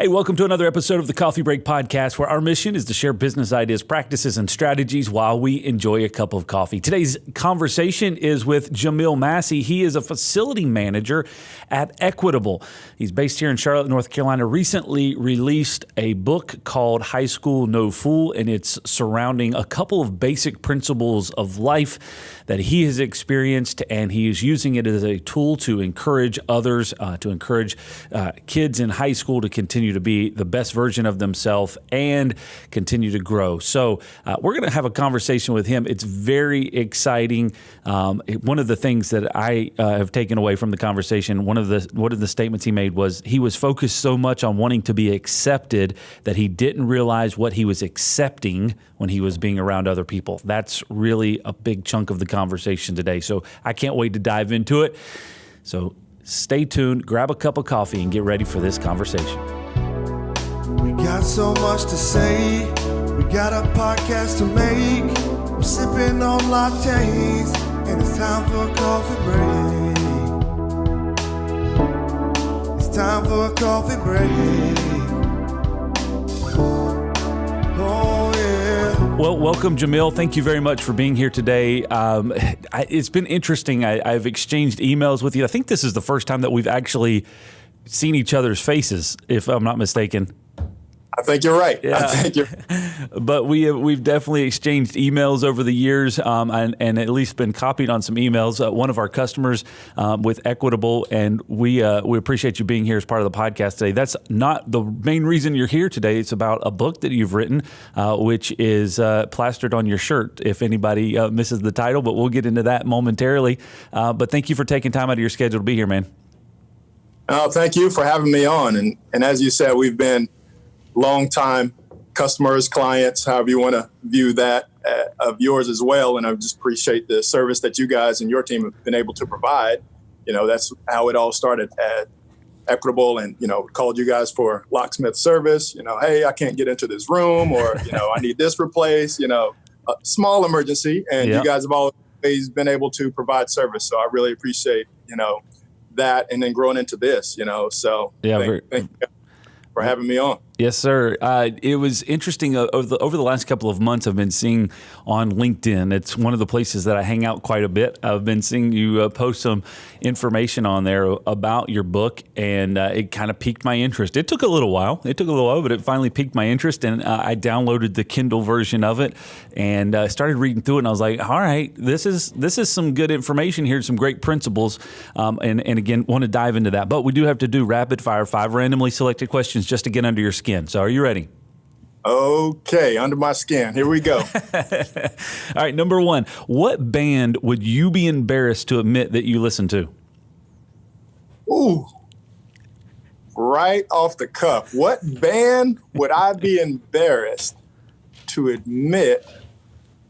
Hey, welcome to another episode of the Coffee Break Podcast, where our mission is to share business ideas, practices, and strategies while we enjoy a cup of coffee. Today's conversation is with Jamil Massey. He is a facility manager at Equitable. He's based here in Charlotte, North Carolina. Recently released a book called High School No Fool, and it's surrounding a couple of basic principles of life that he has experienced, and he is using it as a tool to encourage others, to encourage kids in high school to continue to be the best version of themselves and continue to grow. So we're going to have a conversation with him. It's very exciting. One of the things that I have taken away from the conversation, one of the statements he made was he was focused so much on wanting to be accepted that he didn't realize what he was accepting when he was being around other people. That's really a big chunk of the conversation today. So I can't wait to dive into it. So stay tuned, grab a cup of coffee, and get ready for this conversation. We got so much to say. We got a podcast to make. We're sipping on lattes, and it's time for a coffee break. It's time for a coffee break. Oh, yeah. Well, welcome, Jamil. Thank you very much for being here today. It's been interesting. I've exchanged emails with you. I think this is the first time that we've actually seen each other's faces, if I'm not mistaken. I think you're right. Yeah. I think you're. But we've definitely exchanged emails over the years, and at least been copied on some emails. One of our customers with Equitable, and we appreciate you being here as part of the podcast today. That's not the main reason you're here today. It's about a book that you've written, which is plastered on your shirt. If anybody misses the title, but we'll get into that momentarily. But thank you for taking time out of your schedule to be here, man. Oh, thank you for having me on. And as you said, we've been long-time customers, clients, however you want to view that, of yours as well. And I just appreciate the service that you guys and your team have been able to provide. You know, that's how it all started at Equitable, and, you know, called you guys for locksmith service. You know, hey, I can't get into this room, or, you know, I need this replaced, you know, a small emergency. And You guys have always been able to provide service. So I really appreciate, you know, that, and then growing into this, you know, so thank you for having me on. Yes, sir. It was interesting. Over the last couple of months, I've been seeing on LinkedIn. It's one of the places that I hang out quite a bit. I've been seeing you post some information on there about your book, and it kind of piqued my interest. It took a little while, but it finally piqued my interest, and I downloaded the Kindle version of it and started reading through it. And I was like, all right, this is some good information here, some great principles, and again, want to dive into that. But we do have to do rapid fire, 5 randomly selected questions just to get under your skin. So are you ready? Okay, under my skin. Here we go. All right, number 1. What band would you be embarrassed to admit that you listen to? Ooh, right off the cuff. What band would I be embarrassed to admit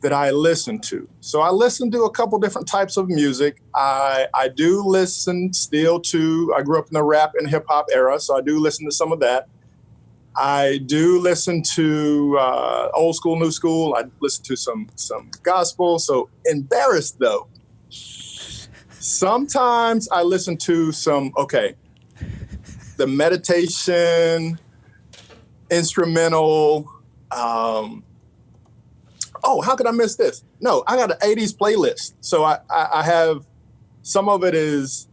that I listen to? So I listen to a couple different types of music. I do listen still to, I grew up in the rap and hip hop era, so I do listen to some of that. I do listen to old school, new school. I listen to some gospel. So embarrassed though. Sometimes I listen to the meditation, instrumental. How could I miss this? No, I got an 80s playlist. So I have, some of it is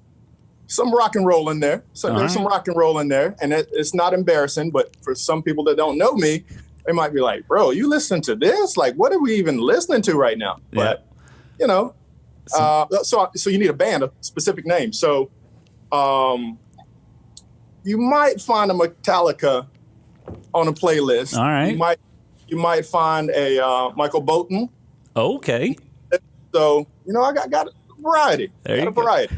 some rock and roll in there. So there's some rock and roll in there, and it's not embarrassing, but for some people that don't know me, they might be like, bro, you listen to this? Like, what are we even listening to right now? But, you know, so you need a band, a specific name. So you might find a Metallica on a playlist. All right. You might find a Michael Bolton. Okay. So, you know, I got variety. There you go. Variety.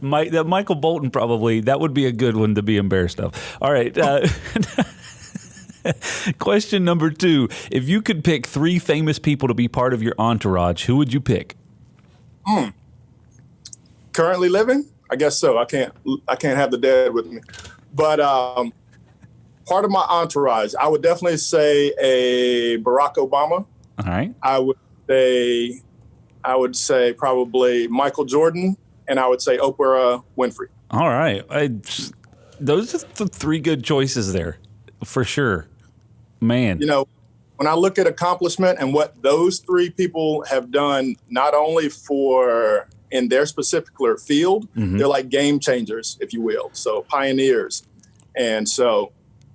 Michael Bolton, probably, that would be a good one to be embarrassed of. All right. Question number 2. If you could pick 3 famous people to be part of your entourage, who would you pick? Currently living? I guess so. I can't have the dead with me. But part of my entourage, I would definitely say a Barack Obama. All right. I would say probably Michael Jordan, and I would say Oprah Winfrey. All right. Those are the three good choices there, for sure. Man. You know, when I look at accomplishment and what those three people have done, not only for in their specific field, they're like game changers, if you will. So pioneers. And so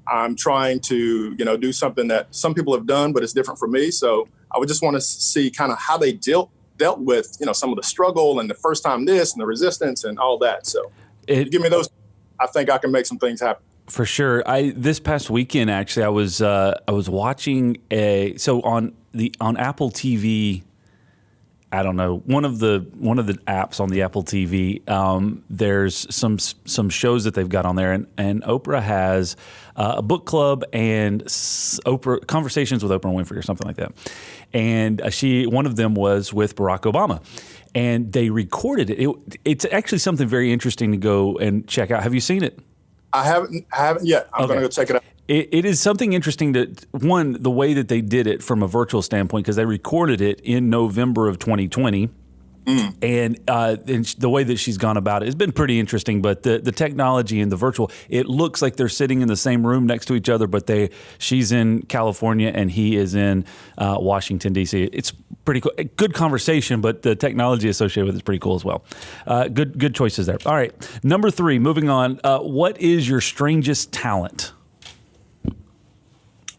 I'm trying to, do something that some people have done, but it's different for me. So I would just want to see kind of how they dealt with, some of the struggle and the first time this and the resistance and all that. So give me those. I think I can make some things happen. For sure. This past weekend, actually, I was watching on Apple TV. I don't know, one of the apps on the Apple TV. There's some shows that they've got on there, and Oprah has a book club and Oprah conversations with Oprah Winfrey or something like that. And one of them was with Barack Obama, and they recorded it. It's actually something very interesting to go and check out. Have you seen it? I haven't yet. I'm going to go check it out. It is something interesting the way that they did it from a virtual standpoint, because they recorded it in November of 2020. And the way that she's gone about it has been pretty interesting. But the technology and the virtual, it looks like they're sitting in the same room next to each other, but she's in California and he is in Washington, D.C. It's pretty cool. Good conversation, but the technology associated with it is pretty cool as well. Good choices there. All right. Number 3, moving on. What is your strangest talent?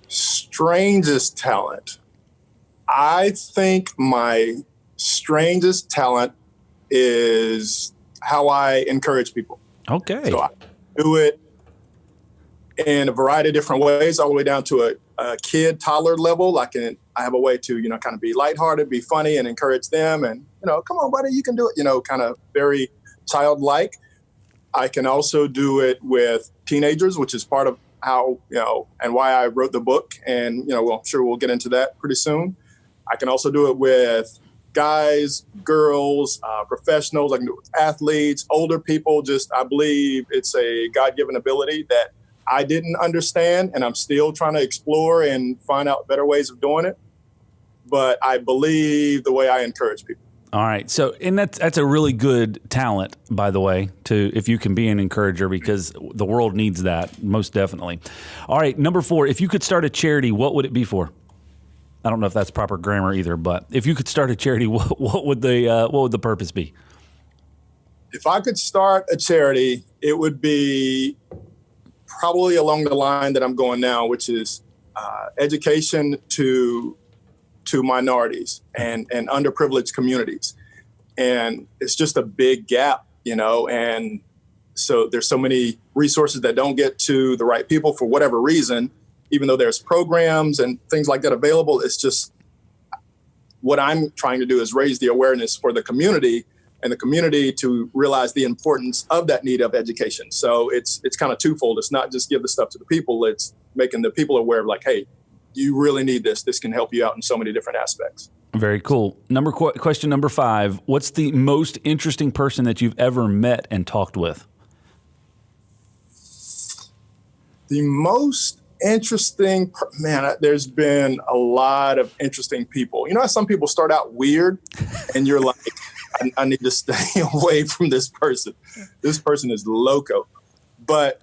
Strangest talent. I think my strangest talent is how I encourage people. Okay. So I do it in a variety of different ways, all the way down to a kid, toddler level. I have a way to, kind of be lighthearted, be funny, and encourage them. And, come on, buddy, you can do it, kind of very childlike. I can also do it with teenagers, which is part of how, and why I wrote the book. And, I'm sure we'll get into that pretty soon. I can also do it with guys, girls, professionals. I can do it with athletes, older people. I believe it's a God-given ability that I didn't understand, and I'm still trying to explore and find out better ways of doing it. But I believe the way I encourage people. All right. So, and that's a really good talent, by the way, if you can be an encourager, because the world needs that, most definitely. All right. Number 4, if you could start a charity, what would it be for? I don't know if that's proper grammar either, but if you could start a charity, what would the purpose be? If I could start a charity, it would be probably along the line that I'm going now, which is education to minorities and underprivileged communities. And it's just a big gap, and so there's so many resources that don't get to the right people for whatever reason. Even though there's programs and things like that available, it's just what I'm trying to do is raise the awareness for the community and the community to realize the importance of that need of education. So it's kind of twofold. It's not just give the stuff to the people. It's making the people aware of like, hey, you really need this. This can help you out in so many different aspects. Very cool. Question number 5. What's the most interesting person that you've ever met and talked with? The most interesting, man, there's been a lot of interesting people. How some people start out weird and you're like, I need to stay away from this person. This person is loco. But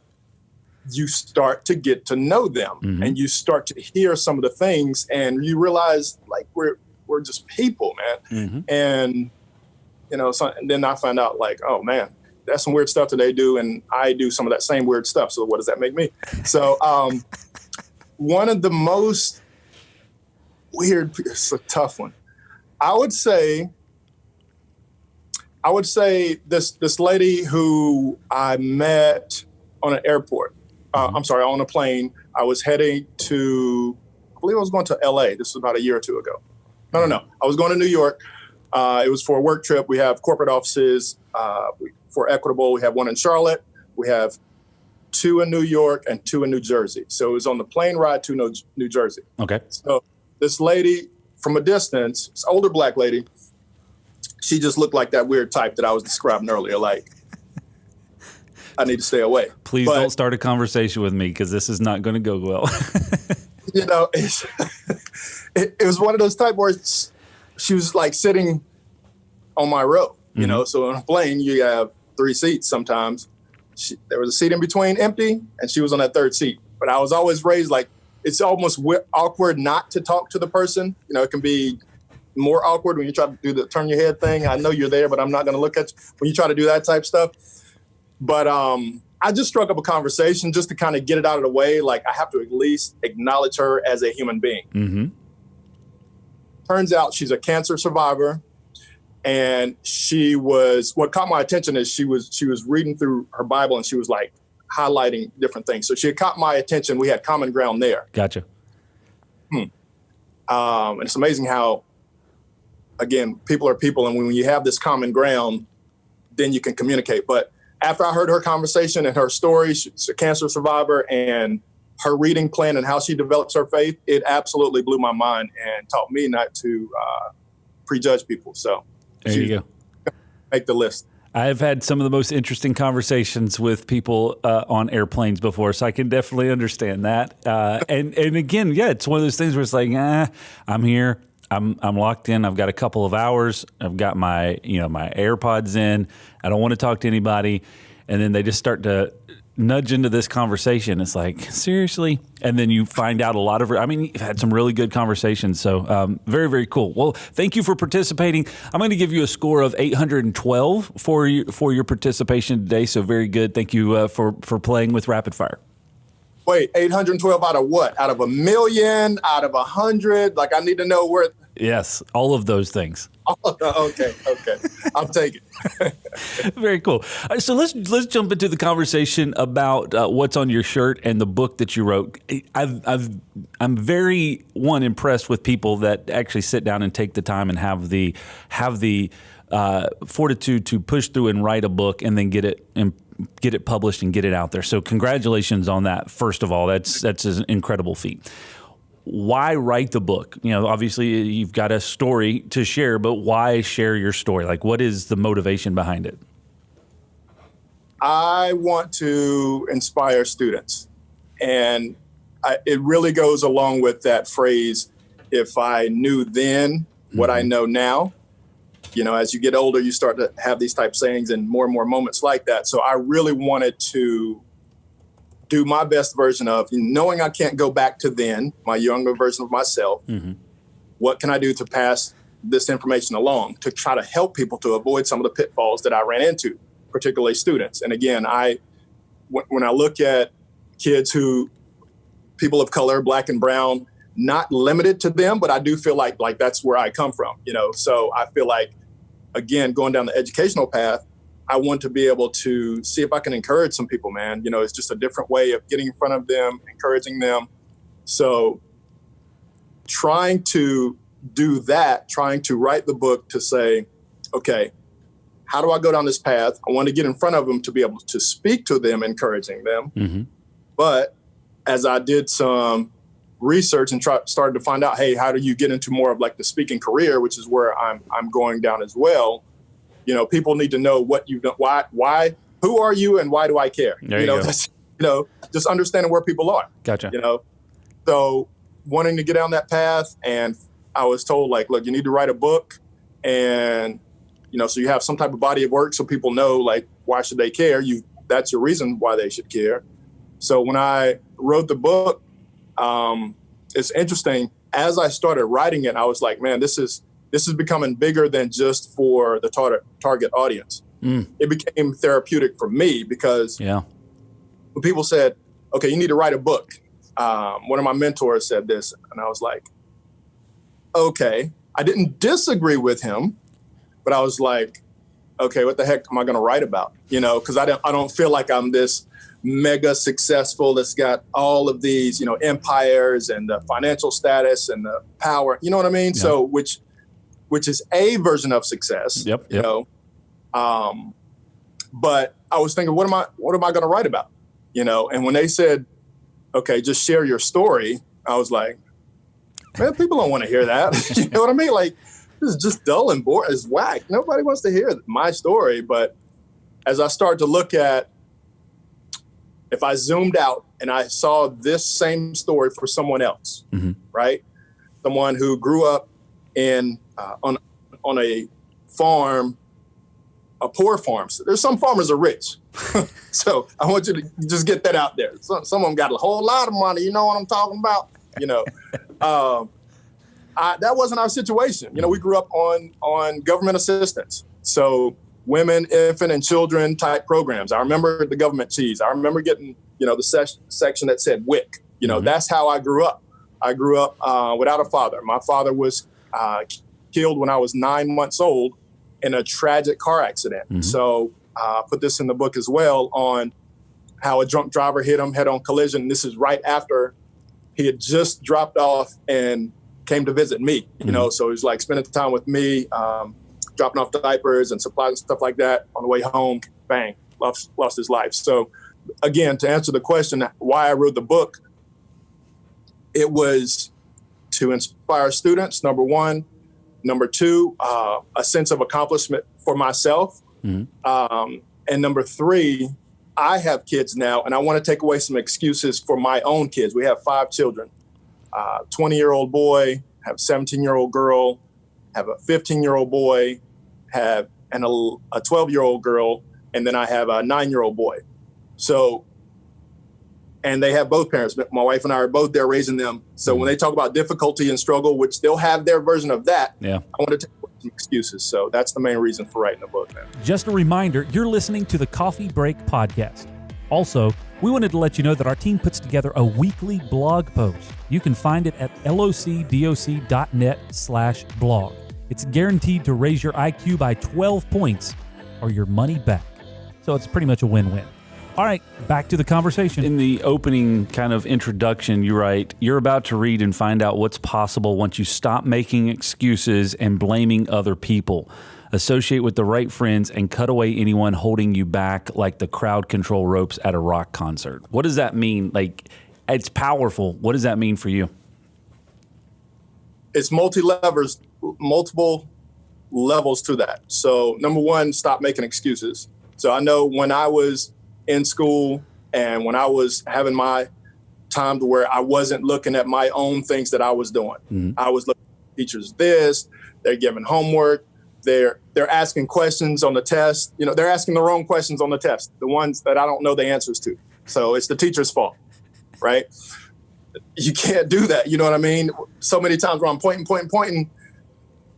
you start to get to know them and you start to hear some of the things and you realize like we're just people, man. And, and then I find out like, oh man, that's some weird stuff that they do. And I do some of that same weird stuff. So what does that make me? So, one of the most weird, it's a tough one. I would say this lady who I met on an airport. On a plane. I was heading to, I believe I was going to LA. This was about a year or two ago. No. I was going to New York. It was for a work trip. We have corporate offices for Equitable. We have one in Charlotte. We have 2 in New York and 2 in New Jersey. So it was on the plane ride to New Jersey. Okay. So this lady from a distance, this older black lady, she just looked like that weird type that I was describing earlier. Like, I need to stay away. Please don't start a conversation with me because this is not going to go well. It was one of those type where she was like sitting on my row, so on a plane, you have 3 seats sometimes. there was a seat in between empty, and she was on that third seat. But I was always raised like, it's almost awkward not to talk to the person. You know, it can be more awkward when you try to do the turn your head thing. I know you're there, but I'm not going to look at you when you try to do that type stuff. But I just struck up a conversation just to kind of get it out of the way. Like, I have to at least acknowledge her as a human being. Mm-hmm. Turns out she's a cancer survivor. And what caught my attention is she was reading through her Bible, and she was like highlighting different things. So she had caught my attention. We had common ground there. Gotcha. And it's amazing how, again, people are people. And when you have this common ground, then you can communicate. But after I heard her conversation and her story, she's a cancer survivor, and her reading plan and how she develops her faith, it absolutely blew my mind and taught me not to prejudge people. So there you go. Make the list. I've had some of the most interesting conversations with people on airplanes before, so I can definitely understand that. And again, yeah, it's one of those things where it's like, I'm here, I'm locked in. I've got a couple of hours. I've got my my AirPods in. I don't want to talk to anybody, and then they just start to nudge into this conversation. It's like, seriously? And then you find out a lot of, you've had some really good conversations. So very, very cool. Well, thank you for participating. I'm going to give you a score of 812 for your participation today. So very good. Thank you for playing with Rapid Fire. Wait, 812 out of what? Out of 1 million? Out of 100? Like, I need to know where. Yes, all of those things. Okay. I'll take it. Very cool. All right, so let's jump into the conversation about what's on your shirt and the book that you wrote. I'm very impressed with people that actually sit down and take the time and have the fortitude to push through and write a book and then get it published and get it out there. So congratulations on that. First of all, that's an incredible feat. Why write the book? Obviously you've got a story to share, but why share your story? Like, what is the motivation behind it? I want to inspire students. And it really goes along with that phrase, if I knew then what I know now. As you get older, you start to have these type sayings and more moments like that. So I really wanted to do my best version of, knowing I can't go back to then, my younger version of myself. Mm-hmm. What can I do to pass this information along to try to help people to avoid some of the pitfalls that I ran into, particularly students? And again, when I look at kids people of color, Black and brown, not limited to them, but I do feel like that's where I come from, So I feel like, again, going down the educational path, I want to be able to see if I can encourage some people, man. It's just a different way of getting in front of them, encouraging them. So trying to do that, trying to write the book to say, okay, how do I go down this path? I want to get in front of them to be able to speak to them, encouraging them. Mm-hmm. But as I did some research and started to find out, hey, how do you get into more of like the speaking career, which is where I'm going down as well. People need to know what you've done, why, who are you, and why do I care? There you go. That's, just understanding where people are. Gotcha. So wanting to get down that path, and I was told, like, look, you need to write a book, and so you have some type of body of work so people know, like, why should they care? That's your reason why they should care. So when I wrote the book, it's interesting. As I started writing it, I was like, man, this is becoming bigger than just for the target audience. It became therapeutic for me because when people said, okay, you need to write a book. One of my mentors said this, and I was like, okay. I didn't disagree with him, but I was like, okay, what the heck am I going to write about? Because I don't feel like I'm this mega successful that's got all of these, empires and the financial status and the power. You know what I mean? Yeah. So which is a version of success. Yep. But I was thinking, what am I going to write about? And when they said, okay, just share your story, I was like, man, people don't want to hear that. You know what I mean? Like, this is just dull and boring. It's whack. Nobody wants to hear my story. But as I started to look at, if I zoomed out and I saw this same story for someone else, right? Someone who grew up on a farm poor farm. There's some farmers are rich. So I want you to just get that out there. Some of them got a whole lot of money. You know what I'm talking about? That wasn't our situation. We grew up on government assistance. So women, infant, and children type programs. I remember the government cheese. I remember getting, the section that said WIC. That's how I grew up. I grew up without a father. My father was killed when I was 9 months old in a tragic car accident. Mm-hmm. So I put this in the book as well on how a drunk driver hit him head-on collision. This is right after he had just dropped off and came to visit me, so he was like spending time with me, dropping off diapers and supplies and stuff like that. On the way home, bang, lost his life. So again, to answer the question, why I wrote the book, it was to inspire students, number one. Number two, a sense of accomplishment for myself. Mm-hmm. And number three, I have kids now, and I want to take away some excuses for my own kids. We have 5 children, 20-year-old boy, have a 17-year-old girl, have a 15-year-old boy, have a 12-year-old girl, and then I have a 9-year-old boy. So, and they have both parents. My wife and I are both there raising them. So when they talk about difficulty and struggle, which they'll have their version of that, I want to take away some excuses. So that's the main reason for writing the book, man. Just a reminder, you're listening to the Coffee Break Podcast. Also, we wanted to let you know that our team puts together a weekly blog post. You can find it at locdoc.net/blog. It's guaranteed to raise your IQ by 12 points or your money back. So it's pretty much a win-win. All right, back to the conversation. In the opening kind of introduction, you write, you're about to read and find out what's possible once you stop making excuses and blaming other people. Associate with the right friends and cut away anyone holding you back like the crowd control ropes at a rock concert. What does that mean? Like, it's powerful. What does that mean for you? It's multiple levels to that. So number one, stop making excuses. So I know when I was in school and when I was having my time to where I wasn't looking at my own things that I was doing. Mm-hmm. I was looking at teachers this, they're giving homework, they're asking questions on the test. They're asking the wrong questions on the test, the ones that I don't know the answers to. So it's the teacher's fault, right? You can't do that. You know what I mean? So many times where I'm pointing.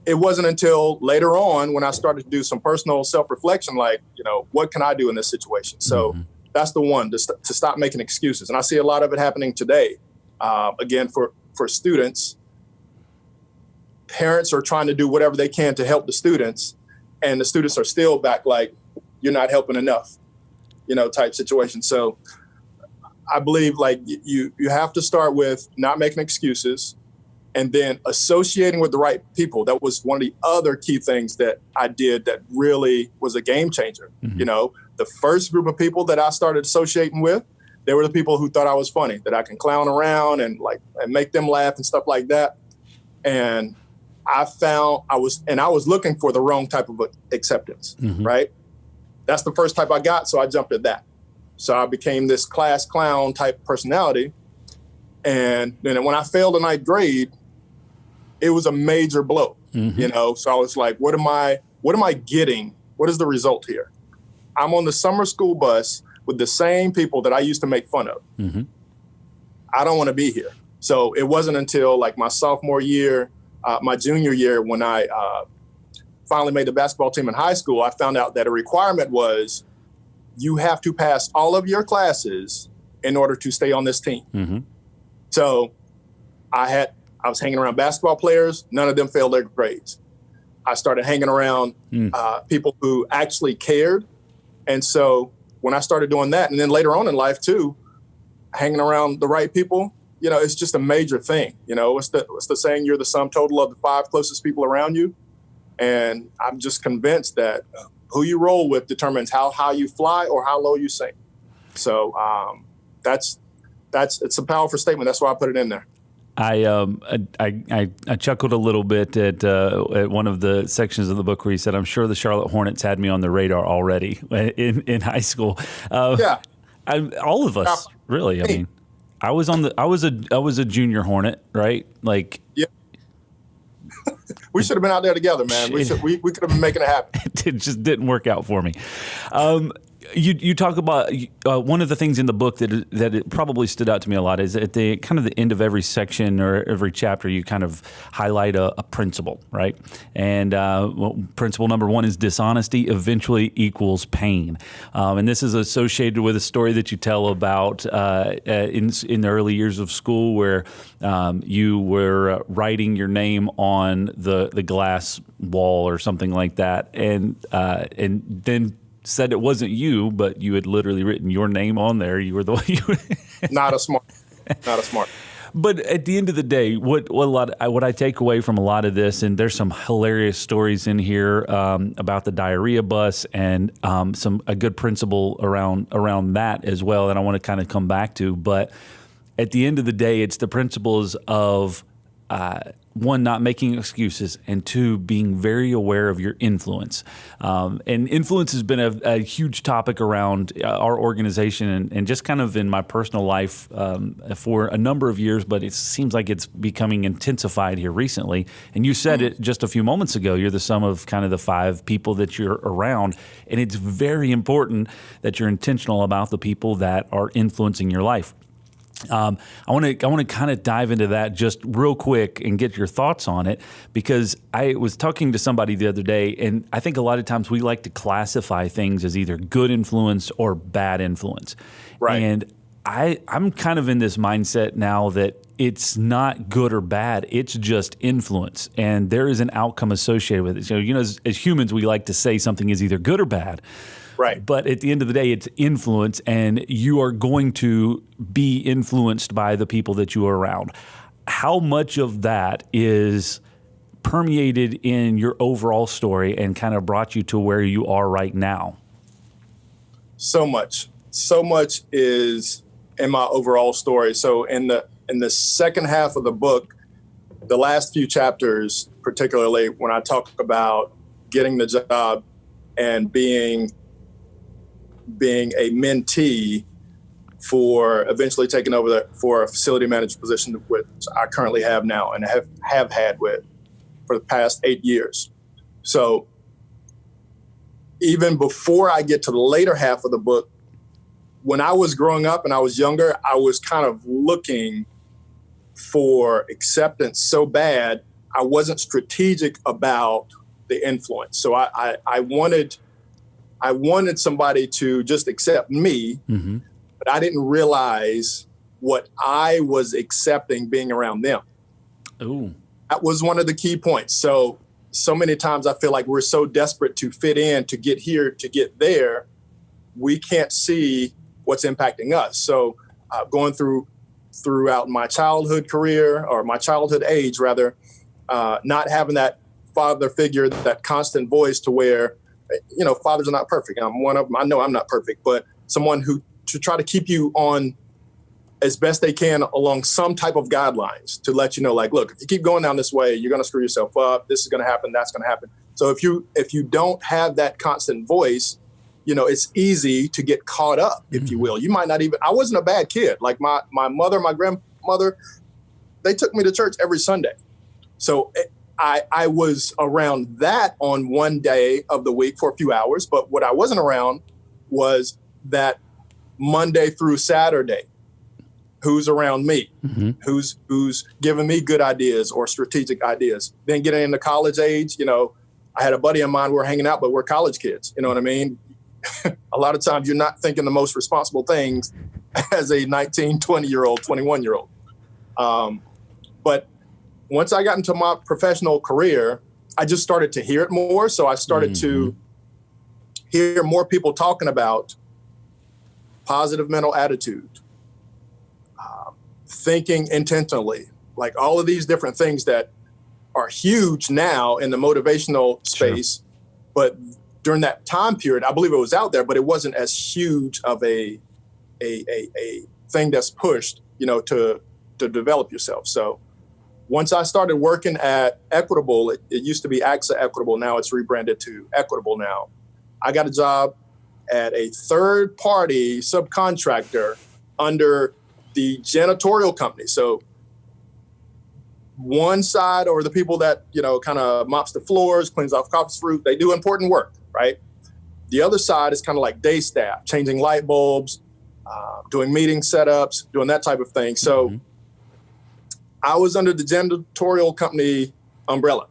It wasn't until later on when I started to do some personal self-reflection, like, what can I do in this situation? So that's the one, to stop making excuses. And I see a lot of it happening today. Again, for students, parents are trying to do whatever they can to help the students, and the students are still back like, you're not helping enough, type situation. So I believe like you have to start with not making excuses, and then associating with the right people. That was one of the other key things that I did that really was a game changer. Mm-hmm. The first group of people that I started associating with, they were the people who thought I was funny, that I can clown around and make them laugh and stuff like that. And I found I was looking for the wrong type of acceptance, mm-hmm. right? That's the first type I got, so I jumped at that. So I became this class clown type personality. And then when I failed in 9th grade, it was a major blow, mm-hmm. So I was like, what am I getting? What is the result here? I'm on the summer school bus with the same people that I used to make fun of. Mm-hmm. I don't want to be here. So it wasn't until like my sophomore year, my junior year, when I finally made the basketball team in high school, I found out that a requirement was you have to pass all of your classes in order to stay on this team. Mm-hmm. So I was hanging around basketball players. None of them failed their grades. I started hanging around people who actually cared. And so when I started doing that, and then later on in life too, hanging around the right people, it's just a major thing. What's the saying? You're the sum total of the 5 closest people around you. And I'm just convinced that who you roll with determines how high you fly or how low you sink. So it's a powerful statement. That's why I put it in there. I chuckled a little bit at one of the sections of the book where he said, "I'm sure the Charlotte Hornets had me on the radar already in high school." All of us, really. I mean, I was a junior Hornet, right? Like, yeah. We should have been out there together, man. We could have been making it happen. It just didn't work out for me. You talk about one of the things in the book that it probably stood out to me a lot is at the kind of the end of every section or every chapter, you kind of highlight a principle, right? And principle number one is dishonesty eventually equals pain. And this is associated with a story that you tell about in the early years of school where you were writing your name on the glass wall or something like that, and then said it wasn't you, but you had literally written your name on there. You were the one. Not a smart. But at the end of the day, what I take away from a lot of this, and there's some hilarious stories in here about the diarrhea bus, and a good principle around that as well that I want to kind of come back to. But at the end of the day, it's the principles of one, not making excuses, and two, being very aware of your influence. And influence has been a huge topic around our organization and just kind of in my personal life for a number of years, but it seems like it's becoming intensified here recently. And you said it just a few moments ago, you're the sum of kind of the 5 people that you're around, and it's very important that you're intentional about the people that are influencing your life. I want to kind of dive into that just real quick and get your thoughts on it, because I was talking to somebody the other day, and I think a lot of times we like to classify things as either good influence or bad influence. Right. And I'm kind of in this mindset now that it's not good or bad. It's just influence, and there is an outcome associated with it. So, as humans, we like to say something is either good or bad. Right. But at the end of the day, it's influence, and you are going to be influenced by the people that you are around. How much of that is permeated in your overall story and kind of brought you to where you are right now? So much is in my overall story. So in the second half of the book, the last few chapters, particularly when I talk about getting the job and being a mentee for eventually taking over for a facility manager position, which I currently have now and have had for the past 8 years. So even before I get to the later half of the book, when I was growing up and I was younger, I was kind of looking for acceptance so bad, I wasn't strategic about the influence. So I wanted somebody to just accept me, but I didn't realize what I was accepting being around them. Ooh. That was one of the key points. So many times I feel like we're so desperate to fit in, to get here, to get there, we can't see what's impacting us. So going throughout my childhood career, or my childhood age rather, not having that father figure, that constant voice to where, fathers are not perfect. I'm one of them. I know I'm not perfect, but someone who to try to keep you on as best they can along some type of guidelines to let you know, like, look, if you keep going down this way, you're going to screw yourself up. This is going to happen. That's going to happen. So if you don't have that constant voice, it's easy to get caught up, if you will. You might not even, I wasn't a bad kid. Like my mother, my grandmother, they took me to church every Sunday. So I was around that on one day of the week for a few hours, but what I wasn't around was that Monday through Saturday. Who's around me? Who's giving me good ideas or strategic ideas? Then getting into college age, I had a buddy of mine, we were hanging out, but we're college kids. You know what I mean? A lot of times you're not thinking the most responsible things as a 19, 20-year-old, 21-year-old. But once I got into my professional career, I just started to hear it more. So I started to hear more people talking about positive mental attitude, thinking intentionally, like all of these different things that are huge now in the motivational space. Sure. But during that time period, I believe it was out there, but it wasn't as huge of a thing that's pushed, to develop yourself. So once I started working at Equitable, it used to be AXA Equitable. Now it's rebranded to Equitable now. I got a job at a third-party subcontractor under the janitorial company. So one side, or the people that, kind of mops the floors, cleans off coffee fruit, they do important work, right? The other side is kind of like day staff, changing light bulbs, doing meeting setups, doing that type of thing. So I was under the janitorial company umbrella,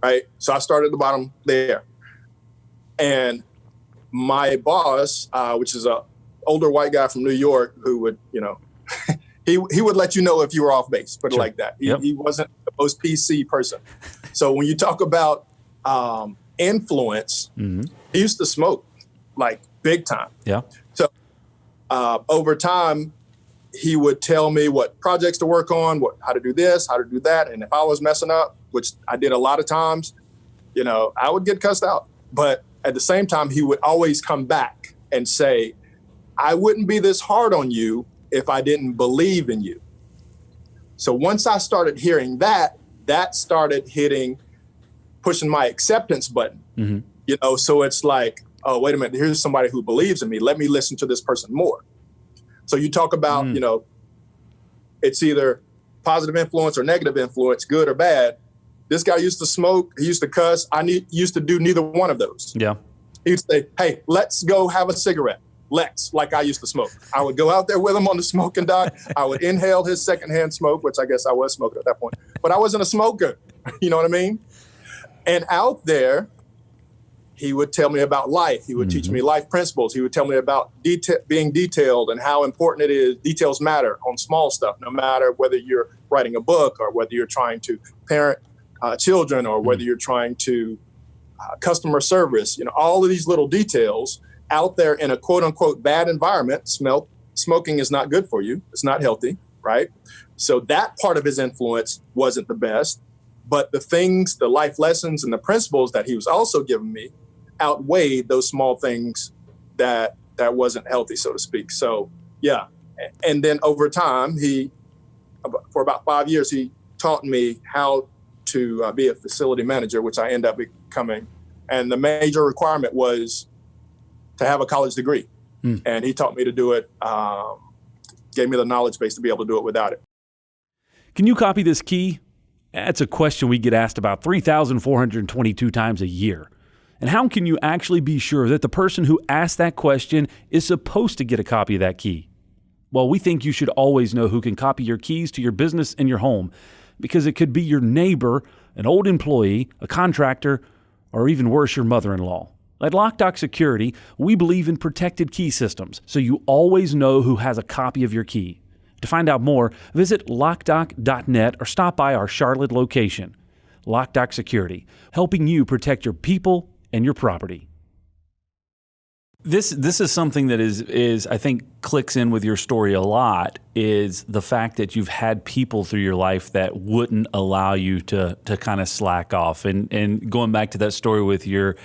right? So I started at the bottom there. And my boss, which is a older white guy from New York, who would, he would let you know if you were off base, put it like that. He wasn't the most PC person. So when you talk about influence, he used to smoke like big time. Yeah. So over time, he would tell me what projects to work on, how to do this, how to do that. And if I was messing up, which I did a lot of times, I would get cussed out. But at the same time, he would always come back and say, I wouldn't be this hard on you if I didn't believe in you. So once I started hearing that started pushing my acceptance button, so it's like, oh, wait a minute, here's somebody who believes in me. Let me listen to this person more. So you talk about, it's either positive influence or negative influence, good or bad. This guy used to smoke, he used to cuss. Used to do neither one of those. Yeah. He'd say, hey, let's go have a cigarette. Like I used to smoke. I would go out there with him on the smoking dock. I would inhale his secondhand smoke, which I guess I was smoking at that point, but I wasn't a smoker. You know what I mean? And out there, he would tell me about life. He would teach me life principles. He would tell me about being detailed and how important it is. Details matter on small stuff, no matter whether you're writing a book or whether you're trying to parent children or whether you're trying to customer service. All of these little details out there in a quote unquote bad environment. Smoking is not good for you. It's not healthy, right? So that part of his influence wasn't the best, but the life lessons and the principles that he was also giving me outweighed those small things that wasn't healthy, so to speak. So yeah. And then over time, for about 5 years, he taught me how to be a facility manager, which I ended up becoming. And the major requirement was to have a college degree. And he taught me to do it, gave me the knowledge base to be able to do it without it. Can you copy this key? That's a question we get asked about 3,422 times a year. And how can you actually be sure that the person who asked that question is supposed to get a copy of that key? Well, we think you should always know who can copy your keys to your business and your home, because it could be your neighbor, an old employee, a contractor, or even worse, your mother-in-law. At Loc-Doc Security, we believe in protected key systems, so you always know who has a copy of your key. To find out more, visit locdoc.net or stop by our Charlotte location. Loc-Doc Security, helping you protect your people and your property. This is something that is I think clicks in with your story a lot, is the fact that you've had people through your life that wouldn't allow you to kind of slack off. And going back to that story with your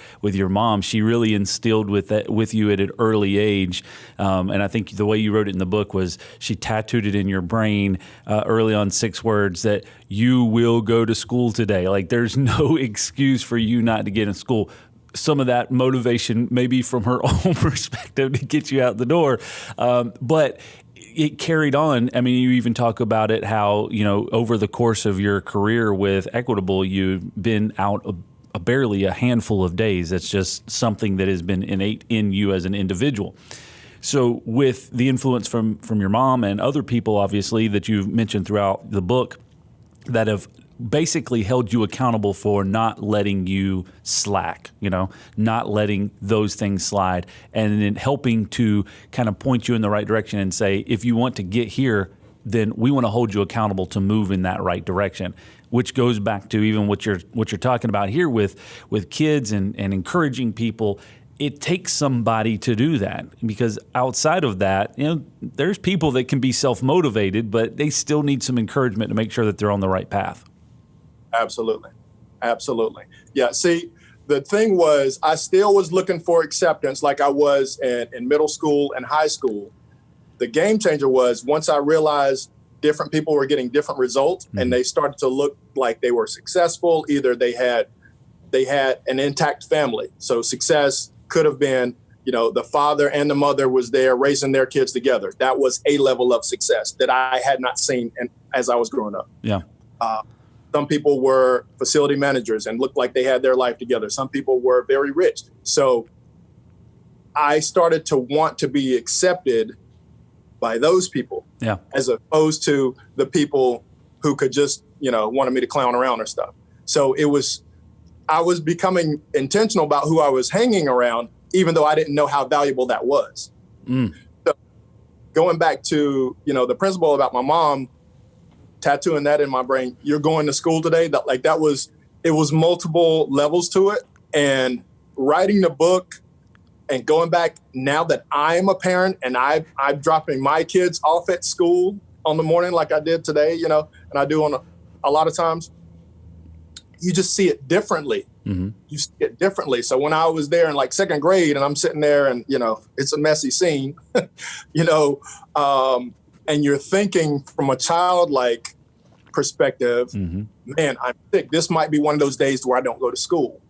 mom, she really instilled with you at an early age. And I think the way you wrote it in the book was she tattooed it in your brain early on, 6 words, that you will go to school today. Like, there's no excuse for you not to get in school. Some of that motivation maybe from her own perspective to get you out the door. But it carried on. I mean, you even talk about it, how, over the course of your career with Equitable, you've been out barely a handful of days. That's just something that has been innate in you as an individual. So with the influence from your mom and other people, obviously, that you've mentioned throughout the book, that have basically held you accountable for not letting you slack, not letting those things slide, and then helping to kind of point you in the right direction and say, if you want to get here, then we want to hold you accountable to move in that right direction, which goes back to even what you're talking about here with kids and encouraging people. It takes somebody to do that, because outside of that, there's people that can be self-motivated, but they still need some encouragement to make sure that they're on the right path. Absolutely. Yeah. See, the thing was, I still was looking for acceptance like I was in middle school and high school. The game changer was once I realized different people were getting different results and they started to look like they were successful. Either they had an intact family. So success could have been, the father and the mother was there raising their kids together. That was a level of success that I had not seen as I was growing up. Yeah. Some people were facility managers and looked like they had their life together. Some people were very rich. So I started to want to be accepted by those people, as opposed to the people who could just, wanted me to clown around or stuff. So I was becoming intentional about who I was hanging around, even though I didn't know how valuable that was. So going back to, the principle about my mom, tattooing that in my brain, you're going to school today, it was multiple levels to it. And writing the book and going back now that I'm a parent and I'm dropping my kids off at school on the morning like I did today, and I do on a lot of times, you just see it differently. You see it differently. So when I was there in like second grade and I'm sitting there and, it's a messy scene, and you're thinking from a childlike perspective, man, I'm sick. This might be one of those days where I don't go to school.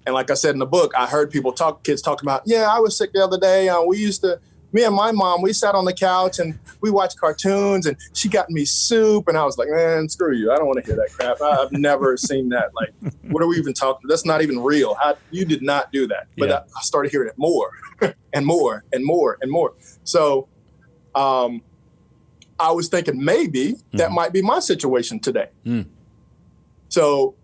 And like I said in the book, I heard kids talking about, I was sick the other day. Me and my mom, we sat on the couch and we watched cartoons and she got me soup. And I was like, man, screw you. I don't want to hear that crap. I've never seen that. Like, what are we even talking? That's not even real. You did not do that. But I started hearing it more and more and more and more. So I was thinking maybe that might be my situation today. So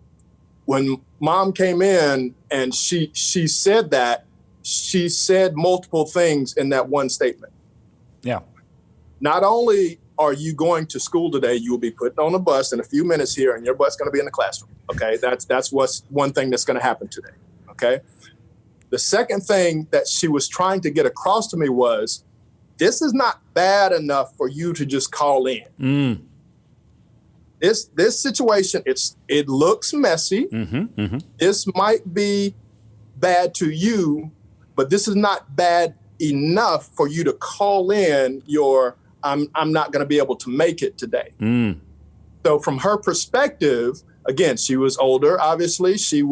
when mom came in and she said that, she said multiple things in that one statement. Yeah. Not only are you going to school today, you will be put on a bus in a few minutes here and your bus going to be in the classroom. Okay. That's what's one thing that's going to happen today. Okay. The second thing that she was trying to get across to me was, this is not bad enough for you to just call in. This situation, it looks messy. This might be bad to you, but this is not bad enough for you to call in I'm not going to be able to make it today. So from her perspective, again, she was older, obviously. She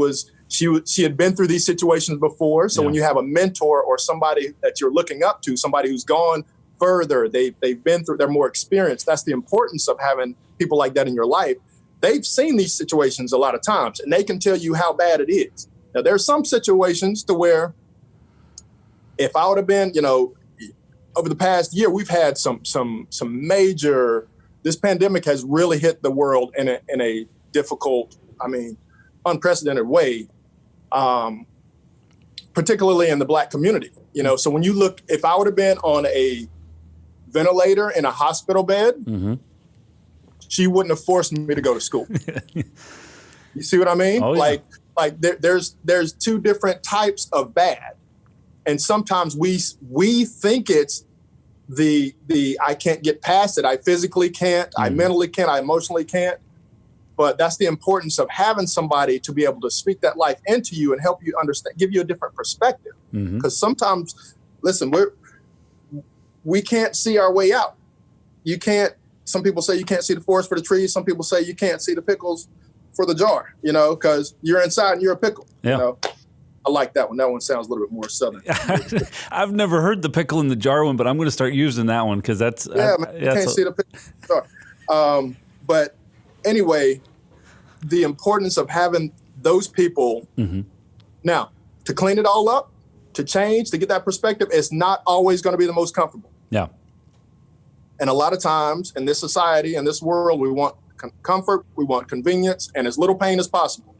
had been through these situations before. So when you have a mentor or somebody that you're looking up to, somebody who's gone further, they've been through, they're more experienced. That's the importance of having people like that in your life. They've seen these situations a lot of times and they can tell you how bad it is. Now, there's some situations to where if I would have been, over the past year, we've had some major, this pandemic has really hit the world in a difficult, unprecedented way, particularly in the Black community. So when you look, if I would have been on a ventilator in a hospital bed, she wouldn't have forced me to go to school. You see what I mean? Oh, yeah. Like there's two different types of bad. And sometimes we think it's the I can't get past it. I physically can't, I mentally can't, I emotionally can't. But that's the importance of having somebody to be able to speak that life into you and help you understand, give you a different perspective. Because sometimes, listen, we can't see our way out. Some people say you can't see the forest for the trees. Some people say you can't see the pickles for the jar, because you're inside and you're a pickle. I like that one. That one sounds a little bit more Southern. I've never heard the pickle in the jar one, but I'm going to start using that one because that's... you can't see the pickle in the jar. But anyway, the importance of having those people. Now, to clean it all up, to change, to get that perspective, it's not always going to be the most comfortable. Yeah. And a lot of times in this society, in this world, we want comfort, we want convenience, and as little pain as possible.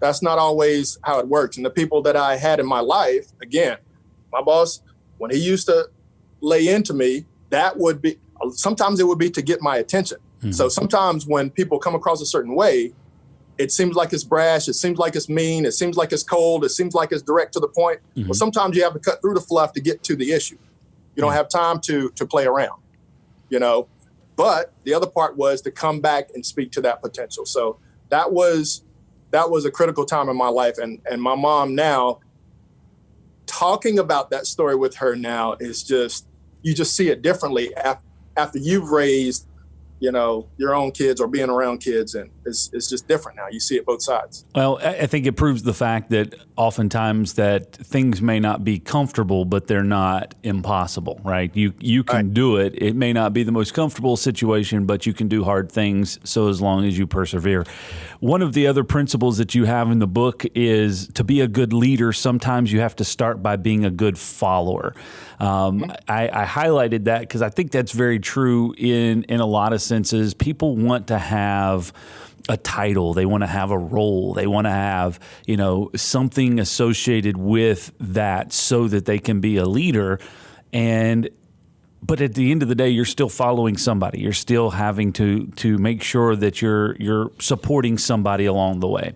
That's not always how it works. And the people that I had in my life, again, my boss, when he used to lay into me, sometimes it would be to get my attention. So sometimes when people come across a certain way, it seems like it's brash, it seems like it's mean, it seems like it's cold, it seems like it's direct to the point. But sometimes you have to cut through the fluff to get to the issue. You don't have time to play around, But the other part was to come back and speak to that potential. So that was a critical time in my life. And my mom now, talking about that story with her now is just, you just see it differently after you've raised your own kids or being around kids, and it's just different now. You see it both sides. Well, I think it proves the fact that oftentimes that things may not be comfortable, but they're not impossible, right? You can do it. It may not be the most comfortable situation, but you can do hard things. So as long as you persevere. One of the other principles that you have in the book is to be a good leader, sometimes you have to start by being a good follower. I highlighted that because I think that's very true in a lot of senses. People want to have a title. They want to have a role. They want to have, something associated with that so that they can be a leader. But at the end of the day, you're still following somebody. You're still having to make sure that you're supporting somebody along the way.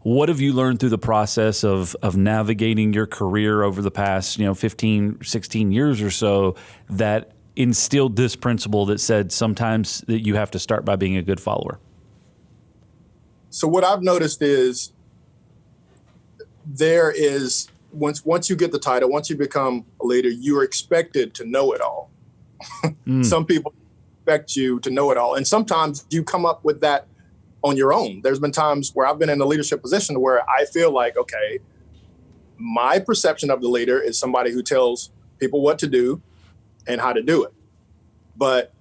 What have you learned through the process of navigating your career over the past, 15, 16 years or so that instilled this principle that said sometimes that you have to start by being a good follower? So what I've noticed is there is, once you get the title, once you become a leader, you're expected to know it all. Some people expect you to know it all. And sometimes you come up with that on your own. There's been times where I've been in a leadership position where I feel like, okay, my perception of the leader is somebody who tells people what to do and how to do it. But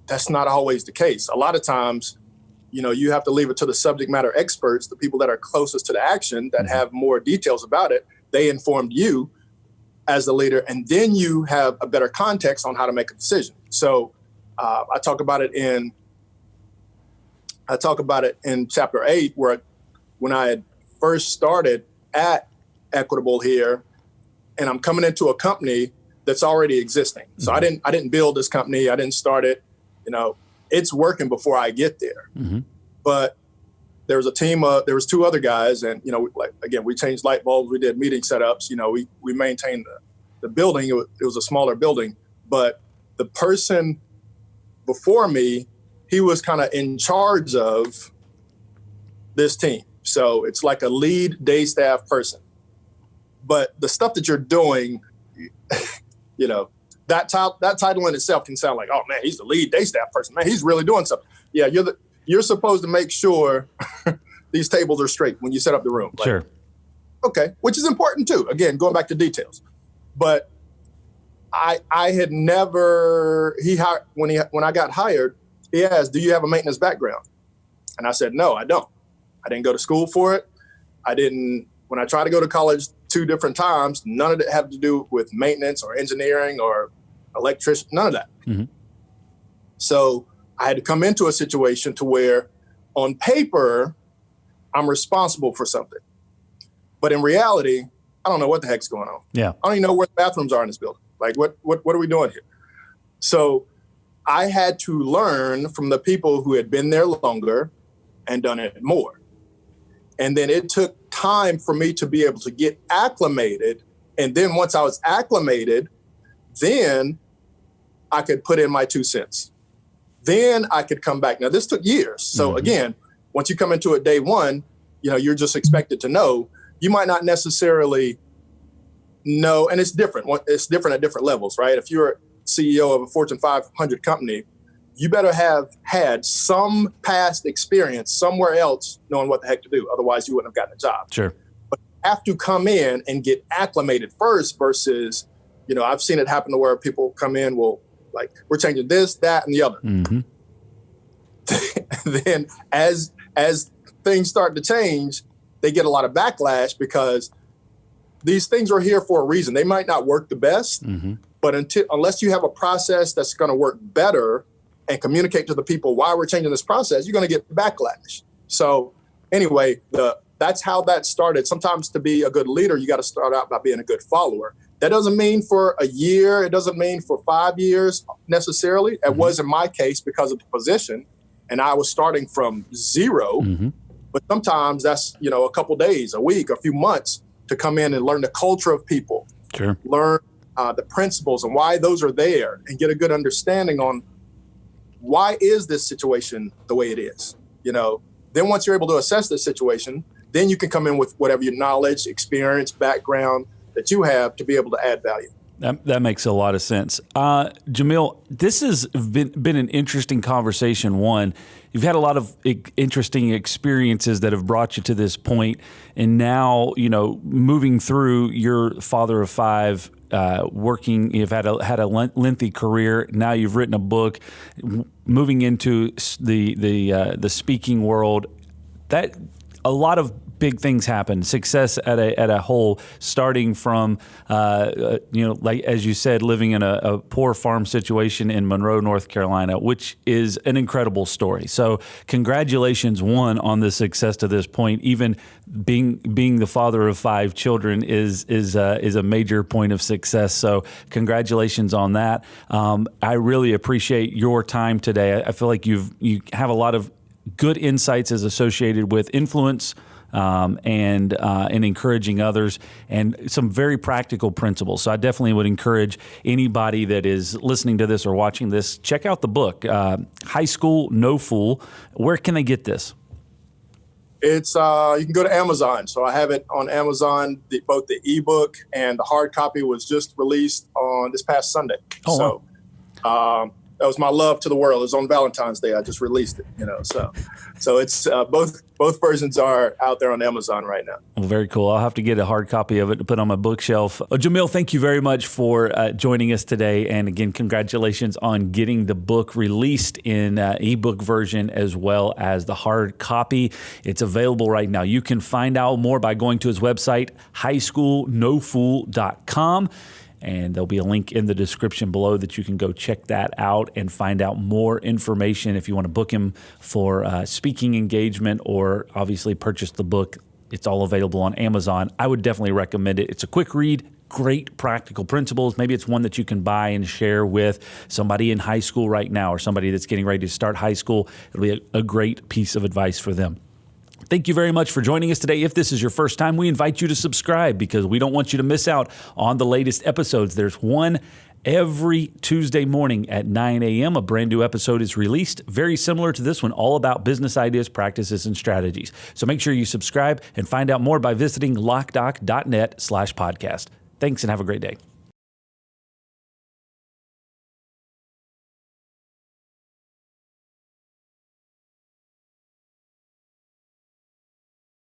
that's not always the case. A lot of times, you have to leave it to the subject matter experts, the people that are closest to the action, that have more details about it. They informed you as the leader, and then you have a better context on how to make a decision. So I talk about it in chapter 8, where when I had first started at Equitable here, and I'm coming into a company that's already existing. So I didn't build this company. I didn't start it. It's working before I get there. But there was a team. There was 2 other guys, and we changed light bulbs. We did meeting setups. We maintained the building. It was a smaller building, but the person before me, he was kind of in charge of this team. So it's like a lead day staff person. But the stuff that you're doing, that title in itself can sound like, oh man, he's the lead day staff person. Man, he's really doing something. Yeah, you're supposed to make sure these tables are straight when you set up the room. Sure. Okay, which is important too. Again, going back to details. But I had never, when I got hired, he asked, do you have a maintenance background? And I said, no, I don't. I didn't go to school for it. When I tried to go to college 2 different times, none of it had to do with maintenance or engineering or electrician, none of that. So I had to come into a situation to where on paper, I'm responsible for something. But in reality, I don't know what the heck's going on. Yeah. I don't even know where the bathrooms are in this building. Like, what are we doing here? So I had to learn from the people who had been there longer and done it more. And then it took time for me to be able to get acclimated. And then once I was acclimated, then I could put in my 2 cents. Then I could come back. Now, this took years. So again, once you come into it day one, you're just expected to know. You might not necessarily know, and it's different. It's different at different levels, right? If you're a CEO of a Fortune 500 company, you better have had some past experience somewhere else knowing what the heck to do. Otherwise, you wouldn't have gotten a job. Sure. But you have to come in and get acclimated first versus, I've seen it happen to where people come in, we're changing this, that, and the other. Then as things start to change, they get a lot of backlash because these things are here for a reason. They might not work the best, but unless you have a process that's going to work better and communicate to the people why we're changing this process, you're going to get backlash. So anyway, that's how that started. Sometimes to be a good leader, you got to start out by being a good follower. That doesn't mean for a year. It doesn't mean for 5 years necessarily. It was in my case because of the position, and I was starting from zero. But sometimes that's, a couple days, a week, a few months to come in and learn the culture of people, learn the principles and why those are there, and get a good understanding on why is this situation the way it is. Then once you're able to assess this situation, then you can come in with whatever your knowledge, experience, background that you have to be able to add value. That makes a lot of sense. Jamil, this has been an interesting conversation. One, you've had a lot of interesting experiences that have brought you to this point, and now, moving through, your father of five, working, you've had a lengthy career. Now you've written a book, moving into the speaking world. That a lot of big things happen. Success at a whole, starting from, like as you said, living in a poor farm situation in Monroe, North Carolina, which is an incredible story. So congratulations, one, on the success to this point. Even being the father of five children is a major point of success. So congratulations on that. I really appreciate your time today. I feel like you have a lot of good insights as associated with influence, and encouraging others, and some very practical principles. So I definitely would encourage anybody that is listening to this or watching this, check out the book, High School No Fool. Where can they get this? It's you can go to Amazon. So I have it on Amazon. Both the ebook and the hard copy was just released on this past Sunday. Oh, wow. That was my love to the world. It was on Valentine's Day. I just released it, So it's both versions are out there on Amazon right now. Well, very cool. I'll have to get a hard copy of it to put on my bookshelf. Jamil, thank you very much for joining us today. And again, congratulations on getting the book released in ebook version as well as the hard copy. It's available right now. You can find out more by going to his website, highschoolnofool.com. And there'll be a link in the description below that you can go check that out and find out more information if you want to book him for speaking engagement, or obviously purchase the book. It's all available on Amazon. I would definitely recommend it. It's a quick read, great practical principles. Maybe it's one that you can buy and share with somebody in high school right now, or somebody that's getting ready to start high school. It'll be a great piece of advice for them. Thank you very much for joining us today. If this is your first time, we invite you to subscribe because we don't want you to miss out on the latest episodes. There's one every Tuesday morning at 9 a.m. A brand new episode is released, very similar to this one, all about business ideas, practices, and strategies. So make sure you subscribe and find out more by visiting Loc-Doc.net/podcast. Thanks and have a great day.